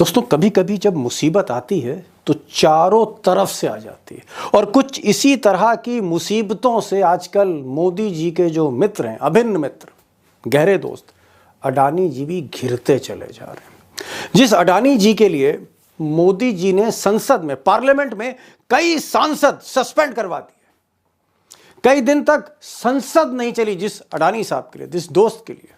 दोस्तों कभी कभी जब मुसीबत आती है तो चारों तरफ से आ जाती है और कुछ इसी तरह की मुसीबतों से आजकल मोदी जी के जो मित्र हैं, अभिन्न मित्र, गहरे दोस्त अडानी जी भी घिरते चले जा रहे हैं। जिस अडानी जी के लिए मोदी जी ने संसद में, पार्लियामेंट में कई सांसद सस्पेंड करवा दिए, कई दिन तक संसद नहीं चली जिस अडानी साहब के लिए, जिस दोस्त के लिए,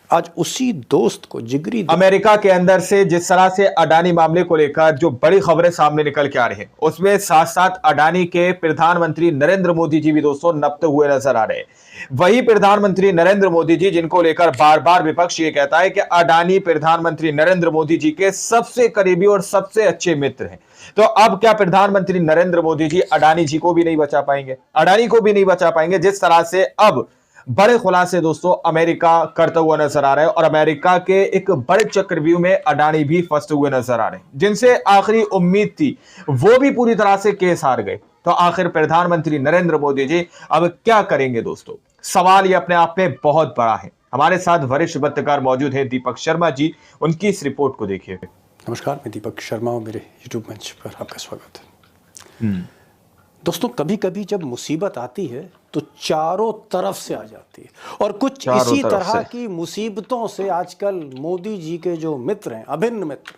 आज उसी दोस्त को जिगरी अमेरिका के अंदर से जिस तरह से अडानी मामले को लेकर जो बड़ी खबरें सामने निकल के आ रही हैं, उसमें साथ साथ अडानी के प्रधानमंत्री नरेंद्र मोदी जी भी दोस्तों नपते हुए नजर आ रहे हैं। वही प्रधानमंत्री नरेंद्र मोदी जी जिनको लेकर बार बार विपक्ष ये कहता है कि अडानी प्रधानमंत्री नरेंद्र मोदी जी के सबसे करीबी और सबसे अच्छे मित्र हैं। तो अब क्या प्रधानमंत्री नरेंद्र मोदी जी अडानी जी को भी नहीं बचा पाएंगे, अडानी को भी नहीं बचा पाएंगे? जिस तरह से अब बड़े खुलासे दोस्तों अमेरिका करता हुआ नजर आ रहा है और अमेरिका के एक बड़े चक्रव्यूह में अडानी भी फंसते हुए नजर आ रहे हैं, जिनसे आखिरी उम्मीद थी वो भी पूरी तरह से केस हार गए। तो आखिर प्रधानमंत्री नरेंद्र मोदी जी अब क्या करेंगे दोस्तों? सवाल ये अपने आप में बहुत बड़ा है। हमारे साथ वरिष्ठ पत्रकार मौजूद है दीपक शर्मा जी, उनकी इस रिपोर्ट को देखिए। नमस्कार, मैं दीपक शर्मा और मेरे यूट्यूब मंच पर आपका स्वागत है। दोस्तों कभी कभी जब मुसीबत आती है तो चारों तरफ से आ जाती है और कुछ इसी तरह की मुसीबतों से आजकल मोदी जी के जो मित्र हैं, अभिन्न मित्र,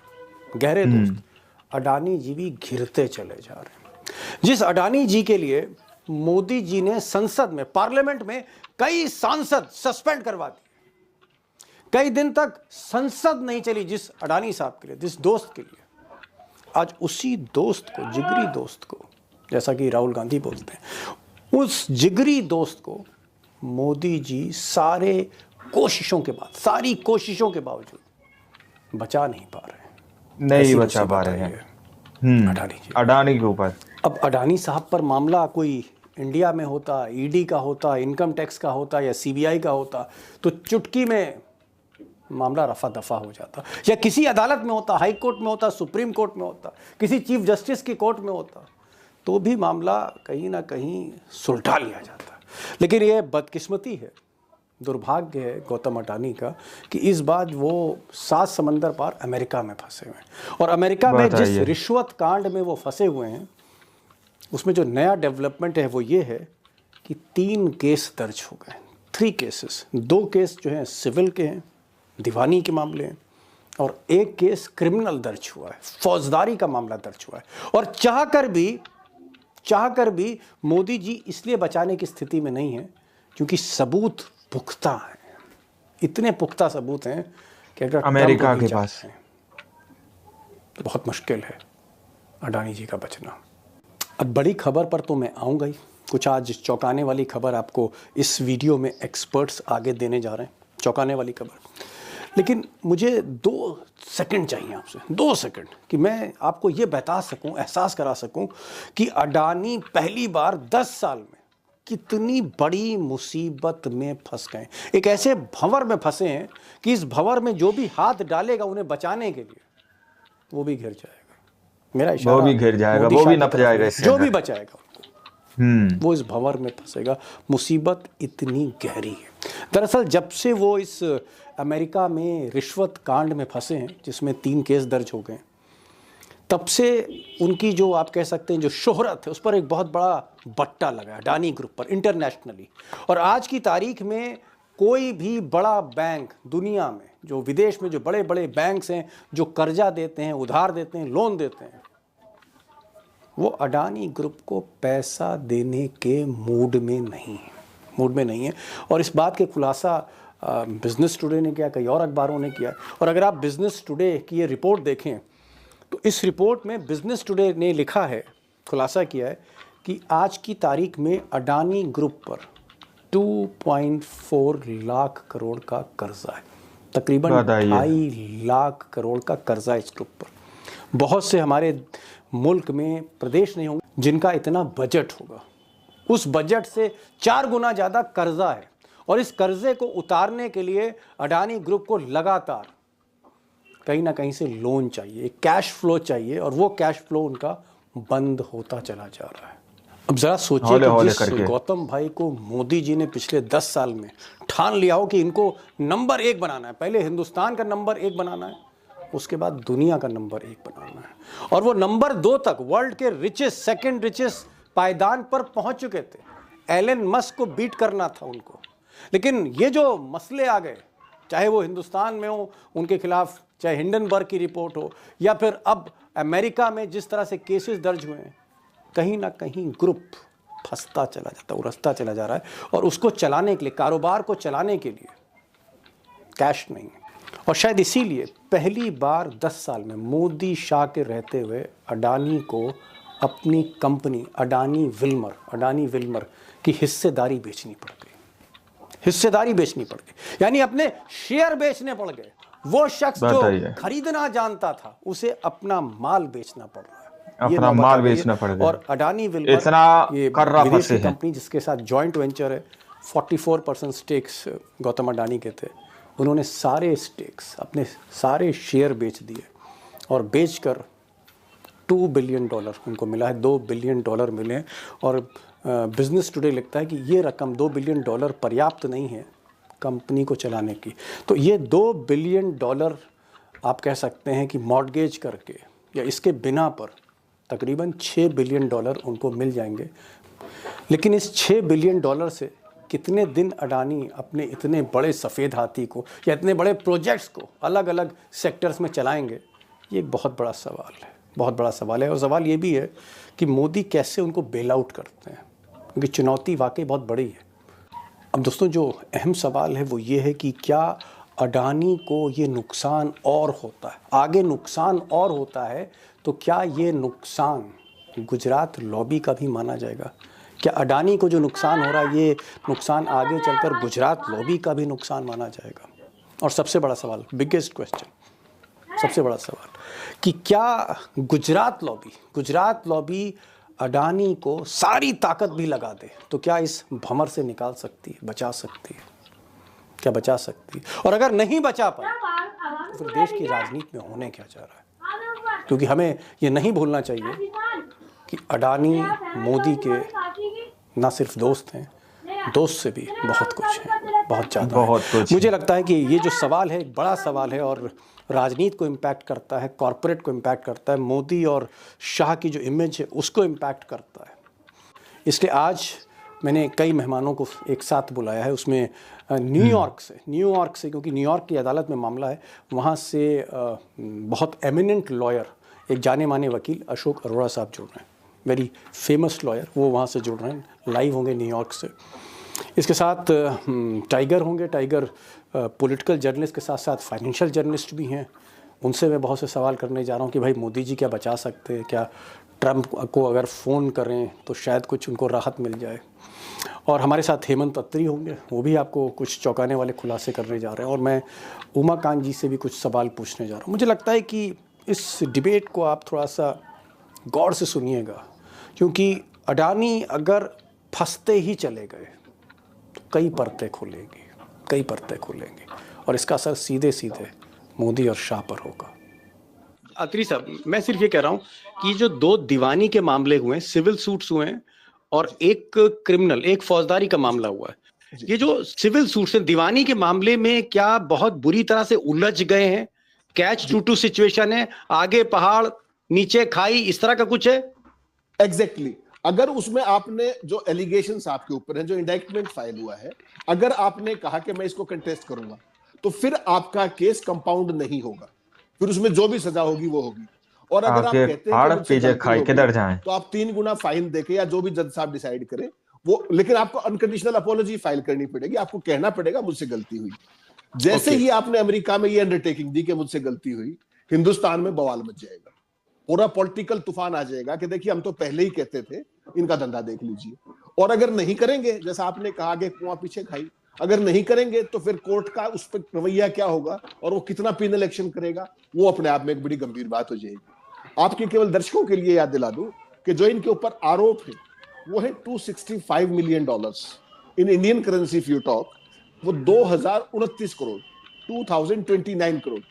गहरे दोस्त अडानी जी भी घिरते चले जा रहे हैं। जिस अडानी जी के लिए मोदी जी ने संसद में, पार्लियामेंट में कई सांसद सस्पेंड करवा दिए, कई दिन तक संसद नहीं चली जिस अडानी साहब के लिए, जिस दोस्त के लिए, आज उसी दोस्त को, जिगरी दोस्त को, जैसा कि राहुल गांधी बोलते हैं, उस जिगरी दोस्त को मोदी जी सारी कोशिशों के बावजूद बचा नहीं पा रहे, नहीं बचा पा रहे हैं अडानी के ऊपर। अब अडानी साहब पर मामला कोई इंडिया में होता, ईडी का होता, इनकम टैक्स का होता या सीबीआई का होता तो चुटकी में मामला रफा दफा हो जाता, या किसी अदालत में होता, हाई कोर्ट में होता, सुप्रीम कोर्ट में होता, किसी चीफ जस्टिस की कोर्ट में होता, तो भी मामला कहीं ना कहीं सुलझा लिया जाता। लेकिन ये बदकिस्मती है, दुर्भाग्य है गौतम अडानी का कि इस बार वो 7 समंदर पार अमेरिका में फंसे हुए हैं और अमेरिका में जिस रिश्वत कांड में वो फंसे हुए हैं उसमें जो नया डेवलपमेंट है वो ये है कि 3 केस दर्ज हो गए, 3 केसेस, 2 केस जो हैं सिविल के हैं, दीवानी के मामले हैं, और 1 केस क्रिमिनल दर्ज हुआ है, फौजदारी का मामला दर्ज हुआ है। और चाहकर भी मोदी जी इसलिए बचाने की स्थिति में नहीं है क्योंकि सबूत पुख्ता हैं, इतने पुख्ता सबूत हैं कि अगर अमेरिका के पास है तो बहुत मुश्किल है अडानी जी का बचना। अब बड़ी खबर पर तो मैं आऊँगा ही, कुछ आज चौंकाने वाली खबर आपको इस वीडियो में एक्सपर्ट्स आगे देने जा रहे हैं, चौंकाने वाली खबर। लेकिन मुझे 2 सेकंड चाहिए आपसे, 2 सेकंड, कि मैं आपको ये बता सकूं, एहसास करा सकूं कि अडानी पहली बार 10 साल में कितनी बड़ी मुसीबत में फंस गए। एक ऐसे भंवर में फंसे हैं कि इस भंवर में जो भी हाथ डालेगा उन्हें बचाने के लिए वो भी घिर जाएगा। मेरा इशारा, वो भी घिर जाएगा, वो भी नप जाएगा, जो भी बचाएगा वो इस भंवर में फंसेगा। मुसीबत इतनी गहरी है। दरअसल जब से वो इस अमेरिका में रिश्वत कांड में फंसे हैं जिसमें 3 केस दर्ज हो गए, तब से उनकी जो आप कह सकते हैं जो शोहरत है उस पर एक बहुत बड़ा बट्टा लगा है अडानी ग्रुप पर इंटरनेशनली। और आज की तारीख में कोई भी बड़ा बैंक दुनिया में, जो विदेश में जो बड़े बड़े बैंक्स हैं जो कर्जा देते हैं, उधार देते हैं, लोन देते हैं, वो अडानी ग्रुप को पैसा देने के मूड में नहीं है। और इस बात के खुलासा बिजनेस टुडे ने किया, कई और अखबारों ने किया। और अगर आप बिजनेस टुडे की ये रिपोर्ट देखें तो इस रिपोर्ट में बिजनेस टुडे ने लिखा है, खुलासा किया है कि आज की तारीख में अडानी ग्रुप पर 2.4 लाख करोड़ का कर्जा है, तकरीबन 2.5 लाख करोड़ का कर्जा है इस ग्रुप पर। बहुत से हमारे मुल्क में प्रदेश नहीं होंगे जिनका इतना बजट होगा, उस बजट से 4 गुना ज़्यादा कर्जा है। और इस कर्जे को उतारने के लिए अडानी ग्रुप को लगातार कहीं ना कहीं से लोन चाहिए, एक कैश फ्लो चाहिए, और वो कैश फ्लो उनका बंद होता चला जा रहा है। अब ज़रा सोचिए कि जिस गौतम भाई को मोदी जी ने पिछले 10 साल में ठान लिया हो कि इनको नंबर 1 बनाना है, पहले हिंदुस्तान का नंबर 1 बनाना है, उसके बाद दुनिया का नंबर 1 बनाना है, और वो नंबर 2 तक वर्ल्ड के रिचेस्ट, सेकंड रिचेस्ट पायदान पर पहुंच चुके थे। एलन मस्क को बीट करना था उनको। लेकिन ये जो मसले आ गए, चाहे वो हिंदुस्तान में हो उनके खिलाफ, चाहे हिंडनबर्ग की रिपोर्ट हो, या फिर अब अमेरिका में जिस तरह से केसेस दर्ज हुए हैं, कहीं ना कहीं ग्रुप फंसता चला जाता, उलझता चला जा रहा है, और उसको चलाने के लिए, कारोबार को चलाने के लिए कैश नहीं है। और शायद इसीलिए पहली बार 10 साल में मोदी शाह के रहते हुए अडानी को अपनी कंपनी अडानी विल्मर की हिस्सेदारी बेचनी पड़ गई, यानी अपने शेयर बेचने पड़ गए। वो शख्स जो खरीदना जानता था, उसे अपना माल बेचना पड़ रहा है, अपना माल बेचना पड़ गया। और अडानी विल्मर इतना विदेशी कंपनी जिसके साथ जॉइंट वेंचर है, 44% स्टेक्स गौतम अडानी के थे, उन्होंने सारे स्टेक्स, अपने सारे शेयर बेच दिए, और बेचकर $2 बिलियन उनको मिला है, $2 बिलियन मिले। और बिजनेस टुडे लिखता है कि ये रकम $2 बिलियन पर्याप्त नहीं है कंपनी को चलाने की। तो ये $2 बिलियन आप कह सकते हैं कि मॉर्गेज करके या इसके बिना पर तकरीबन $6 बिलियन उनको मिल जाएंगे। लेकिन इस $6 बिलियन से कितने दिन अडानी अपने इतने बड़े सफ़ेद हाथी को या इतने बड़े प्रोजेक्ट्स को अलग अलग सेक्टर्स में चलाएंगे, ये एक बहुत बड़ा सवाल है, बहुत बड़ा सवाल है। और सवाल ये भी है कि मोदी कैसे उनको बेल आउट करते हैं, क्योंकि चुनौती वाकई बहुत बड़ी है। अब दोस्तों, जो अहम सवाल है वो ये है कि क्या अडानी को ये नुकसान और होता है, आगे नुकसान और होता है, तो क्या ये नुकसान गुजरात लॉबी का भी माना जाएगा? क्या अडानी को जो नुकसान हो रहा है, ये नुकसान आगे चलकर गुजरात लॉबी का भी नुकसान माना जाएगा? और सबसे बड़ा सवाल, बिगेस्ट क्वेश्चन, सबसे बड़ा सवाल, कि क्या गुजरात लॉबी अडानी को सारी ताकत भी लगा दे तो क्या इस भंवर से निकाल सकती है, बचा सकती है? क्या बचा सकती है? और अगर नहीं बचा पाए तो फिर देश की राजनीति में होने क्या जा रहा है? क्योंकि हमें ये नहीं भूलना चाहिए कि अडानी मोदी के ना सिर्फ दोस्त हैं, दोस्त से भी बहुत कुछ है, बहुत ज़्यादा, बहुत कुछ। मुझे लगता है कि ये जो सवाल है एक बड़ा सवाल है, और राजनीति को इम्पैक्ट करता है, कॉरपोरेट को इम्पैक्ट करता है, मोदी और शाह की जो इमेज है उसको इम्पैक्ट करता है। इसलिए आज मैंने कई मेहमानों को एक साथ बुलाया है, उसमें न्यूयॉर्क से, क्योंकि न्यूयॉर्क की अदालत में मामला है, वहाँ से बहुत एमिनेंट लॉयर, एक जाने माने वकील अशोक अरोड़ा साहब जुड़ रहे हैं, वेरी फेमस लॉयर, वो वहाँ से जुड़ रहे हैं, लाइव होंगे न्यूयॉर्क से। इसके साथ टाइगर होंगे, टाइगर पॉलिटिकल जर्नलिस्ट के साथ साथ फाइनेंशियल जर्नलिस्ट भी हैं। उनसे मैं बहुत से सवाल करने जा रहा हूँ कि भाई मोदी जी क्या बचा सकते हैं, क्या ट्रंप को अगर फ़ोन करें तो शायद कुछ उनको राहत मिल जाए। और हमारे साथ हेमंत अत्री होंगे, वो भी आपको कुछ चौंकाने वाले खुलासे करने जा रहे हैं। और मैं उमाकांत जी से भी कुछ सवाल पूछने जा रहा हूँ। मुझे लगता है कि इस डिबेट को आप थोड़ा सा गौर से सुनिएगा, क्योंकि अडानी अगर फंसते ही चले गए तो कई परतें खुलेंगी, और इसका असर सीधे सीधे मोदी और शाह पर होगा। अत्री साहब, मैं सिर्फ ये कह रहा हूँ कि जो 2 दीवानी के मामले हुए हैं, सिविल सूट्स हुए हैं, और एक क्रिमिनल, एक फौजदारी का मामला हुआ है, ये जो सिविल सूट्स हैं, दीवानी के मामले में क्या बहुत बुरी तरह से उलझ गए हैं? कैच 2-2 सिचुएशन है, आगे पहाड़ नीचे खाई, इस तरह का कुछ है? एग्जैक्टली अगर उसमें आपने जो एलिगेशंस आपके ऊपर हैं, जो इंडाइटमेंट फाइल हुआ है, अगर आपने कहा कि मैं इसको कंटेस्ट करूंगा, तो फिर आपका केस कंपाउंड नहीं होगा, फिर उसमें जो भी सजा होगी वो होगी। और अगर आप कहते हैं तो आप 3 गुना फाइन देके या जो भी जज साहब डिसाइड करें वो, लेकिन आपको अनकंडीशनल अपॉलॉजी फाइल करनी पड़ेगी, आपको कहना पड़ेगा मुझसे गलती हुई। जैसे ही आपने अमेरिका में ये अंडरटेकिंग दी कि मुझसे गलती हुई, हिंदुस्तान में बवाल मच जाएगा, पूरा पॉलिटिकल तूफान आ जाएगा कि देखिए हम तो पहले ही कहते थे, इनका धंधा देख लीजिए। और अगर नहीं करेंगे, जैसा आपने कहा कि कुआं पीछे खाई, अगर नहीं करेंगे तो फिर कोर्ट का उस पर रवैया क्या होगा और वो कितना पीनल एक्शन करेगा, वो अपने आप में एक बड़ी गंभीर बात हो जाएगी। आपके केवल दर्शकों के लिए याद दिला दूं कि जो इनके ऊपर आरोप है वो है $265 million in Indian currency if you talk, वो 2029 करोड़, 2029 करोड़।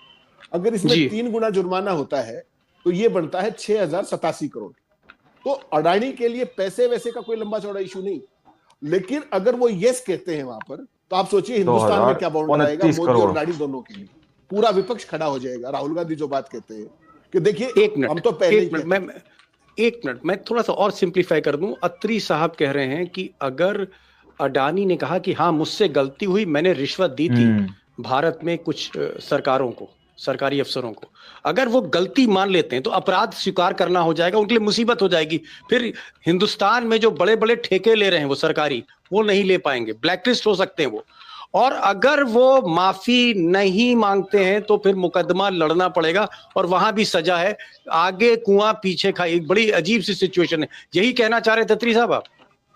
अगर इसमें 3 गुना जुर्माना होता है तो ये बनता है 6087 करोड़। तो अडानी के लिए पैसे वैसे का कोई लंबा चौड़ा इशू नहीं, लेकिन अगर वो यस कहते हैं वहां पर, तो आप सोचिए हिंदुस्तान में क्या बाउंड आएगा मोदी और अडानी दोनों के लिए। पूरा विपक्ष खड़ा हो जाएगा। राहुल गांधी जो बात कहते हैं कि देखिए हम तो एक मिनट मैं थोड़ा सा और सिंप्लीफाई कर दूं। अत्री साहब कह रहे हैं कि अगर अडानी ने कहा कि हाँ मुझसे गलती हुई, मैंने रिश्वत दी थी भारत में कुछ सरकारों को, सरकारी अफसरों को, अगर वो गलती मान लेते हैं तो अपराध स्वीकार करना हो जाएगा, उनके लिए मुसीबत हो जाएगी। फिर हिंदुस्तान में जो बड़े बड़े ठेके ले रहे हैं वो सरकारी, वो नहीं ले पाएंगे, ब्लैकलिस्ट हो सकते हैं वो। और अगर वो माफी नहीं मांगते हैं तो फिर मुकदमा लड़ना पड़ेगा और वहां भी सजा है, आगे कुआं पीछे खाई। एक बड़ी अजीब सी सिचुएशन है। यही कहना चाह रहे थे अत्री साहब आप?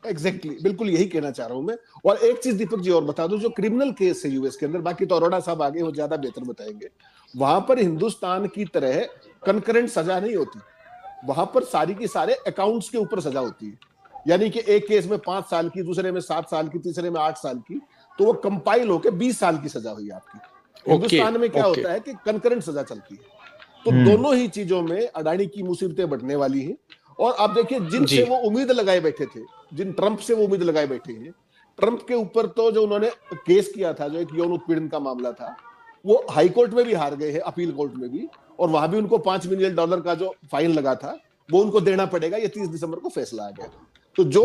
एग्जैक्टली, बिल्कुल यही कहना चाह रहा हूं मैं। और एक चीज दीपक जी और बता दूं, जो क्रिमिनल केस है यूएस के अंदर, बाकी तो अरोड़ा साहब आगे वो ज्यादा बेहतर बताएंगे, वहां पर हिंदुस्तान की तरह कंकरेंट सजा नहीं होती। वहां पर सारी की सारे अकाउंट्स के ऊपर सजा होती है। यानी कि एक केस में 5 साल की, दूसरे में 7 साल की, तीसरे में 8 साल की, तो वो कंपाइल होकर 20 साल की सजा हुई आपकी। हिंदुस्तान में क्या होता है कि कंकरेंट सजा चलती है। तो दोनों ही चीजों में अडानी की मुसीबतें बढ़ने वाली हैं। और आप देखिए, जिनसे वो उम्मीद लगाए बैठे थे, जिन ट्रंप से वो उम्मीद लगाए बैठे हैं, ट्रंप के ऊपर तो जो उन्होंने केस किया था, जो एक यौन उत्पीड़न का मामला था, वो हाई कोर्ट में भी हार गए हैं, अपील कोर्ट में भी, और वहां भी उनको $5 मिलियन का जो फाइन लगा था वो उनको देना पड़ेगा। ये 30 दिसंबर को फैसला आ गया। तो जो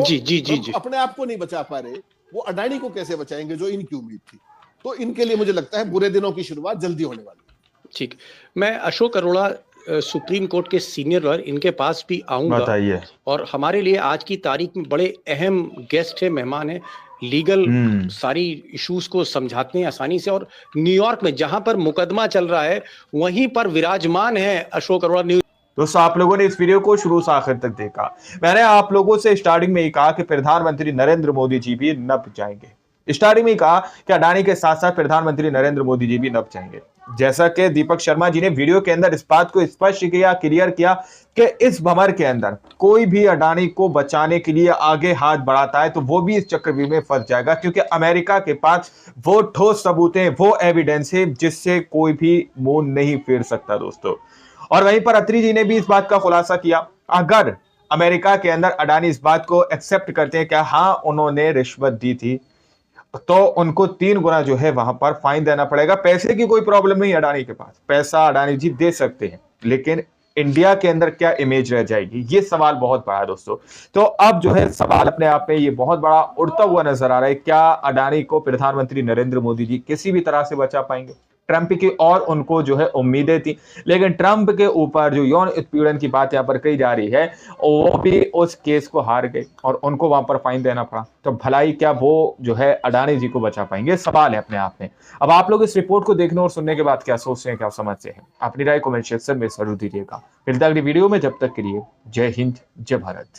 अपने आप को नहीं बचा पा रहे, वो अडानी को कैसे बचाएंगे, जो इनकी उम्मीद थी। तो इनके लिए मुझे लगता है बुरे दिनों की शुरुआत जल्दी होने वाली है। ठीक, मैं अशोक अरोड़ा सुप्रीम कोर्ट के सीनियर लॉयर, इनके पास भी आऊंगा। बताइए। और हमारे लिए आज की तारीख में बड़े अहम गेस्ट है, मेहमान है, लीगल सारी इश्यूज को समझाते हैं आसानी से। और न्यूयॉर्क में जहां पर मुकदमा चल रहा है वहीं पर विराजमान है अशोक अरोड़ा। दोस्तों, आप लोगों ने इस वीडियो को शुरू से आखिर तक देखा। मैंने आप लोगों से स्टार्टिंग में ही कहा कि प्रधानमंत्री नरेंद्र मोदी जी भी नप जाएंगे। स्टार्टिंग में ही कहा कि अडानी के साथ साथ प्रधानमंत्री नरेंद्र मोदी जी भी नप जाएंगे। जैसा कि दीपक शर्मा जी ने वीडियो के अंदर इस बात को स्पष्ट किया, क्लियर किया कि इस भंवर के अंदर कोई भी अडानी को बचाने के लिए आगे हाथ बढ़ाता है तो वो भी इस चक्रव्यूह में फंस जाएगा, क्योंकि अमेरिका के पास वो ठोस सबूत है, वो एविडेंस है जिससे कोई भी मुंह नहीं फेर सकता दोस्तों। और वहीं पर अत्री जी ने भी इस बात का खुलासा किया, अगर अमेरिका के अंदर अडानी इस बात को एक्सेप्ट करते हैं कि हाँ उन्होंने रिश्वत दी थी, तो उनको 3 गुना जो है वहां पर फाइन देना पड़ेगा। पैसे की कोई प्रॉब्लम नहीं अडानी के पास, पैसा अडानी जी दे सकते हैं, लेकिन इंडिया के अंदर क्या इमेज रह जाएगी, ये सवाल बहुत बड़ा है दोस्तों। तो अब जो है सवाल अपने आप में ये बहुत बड़ा उड़ता हुआ नजर आ रहा है, क्या अडानी को प्रधानमंत्री नरेंद्र मोदी जी किसी भी तरह से बचा पाएंगे? ट्रंप की और उनको जो है उम्मीदें थी, लेकिन ट्रंप के ऊपर जो यौन उत्पीड़न की बात यहाँ पर कही जा रही है, वो भी उस केस को हार गए और उनको वहां पर फाइन देना पड़ा। तो भलाई क्या वो जो है अडानी जी को बचा पाएंगे? सवाल है अपने आप में। अब आप लोग इस रिपोर्ट को देखने और सुनने के बाद क्या सोचते हैं, क्या समझते हैं? अपनी राय कमेंट सेक्शन में जरूर दीजिएगा। मिलता है अगली वीडियो में, जब तक के लिए जय हिंद, जय भारत।